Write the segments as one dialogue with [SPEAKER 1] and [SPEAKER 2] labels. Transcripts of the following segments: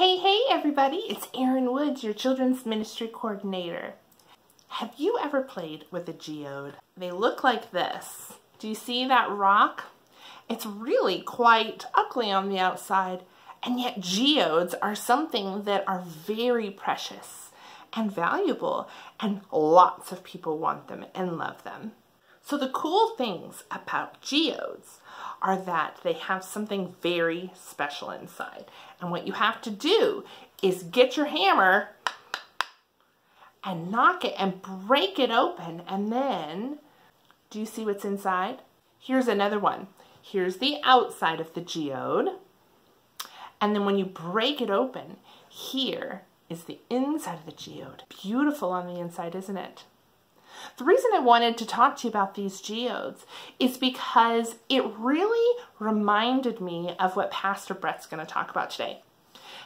[SPEAKER 1] Hey everybody, it's Erin Woods, your Children's Ministry Coordinator. Have you ever played with a geode? They look like this. Do you see that rock? It's really quite ugly on the outside, and yet geodes are something that are very precious and valuable, and lots of people want them and love them. So the cool things about geodes are that they have something very special inside. And what you have to do is get your hammer and knock it and break it open. And then, do you see what's inside? Here's another one. Here's the outside of the geode. And then when you break it open, here is the inside of the geode. Beautiful on the inside, isn't it? The reason I wanted to talk to you about these geodes is because it really reminded me of what Pastor Brett's going to talk about today.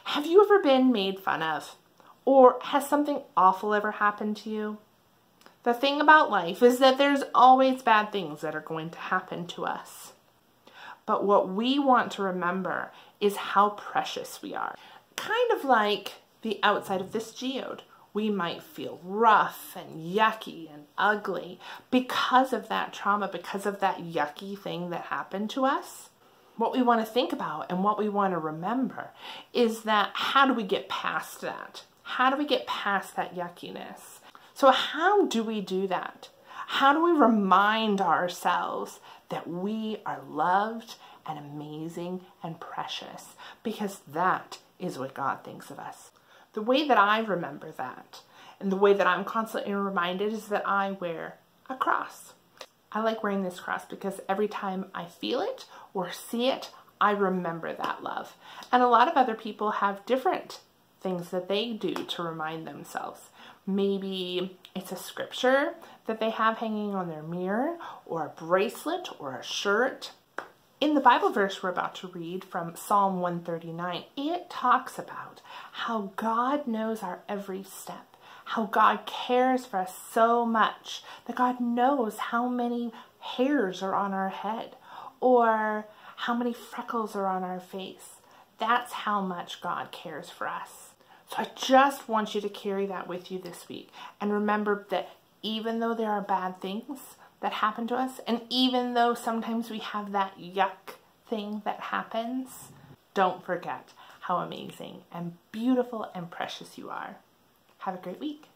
[SPEAKER 1] Have you ever been made fun of? Or has something awful ever happened to you? The thing about life is that there's always bad things that are going to happen to us. But what we want to remember is how precious we are. Kind of like the outside of this geode. We might feel rough and yucky and ugly because of that trauma, because of that yucky thing that happened to us. What we want to think about and what we want to remember is that how do we get past that? How do we get past that yuckiness? So how do we do that? How do we remind ourselves that we are loved and amazing and precious? Because that is what God thinks of us. The way that I remember that, and the way that I'm constantly reminded, is that I wear a cross. I like wearing this cross because every time I feel it or see it, I remember that love. And a lot of other people have different things that they do to remind themselves. Maybe it's a scripture that they have hanging on their mirror, or a bracelet, or a shirt. In the Bible verse we're about to read from Psalm 139, it talks about how God knows our every step, how God cares for us so much, that God knows how many hairs are on our head, or how many freckles are on our face. That's how much God cares for us. So I just want you to carry that with you this week, and remember that even though there are bad things that happen to us, and even though sometimes we have that yuck thing that happens, don't forget how amazing and beautiful and precious you are. Have a great week.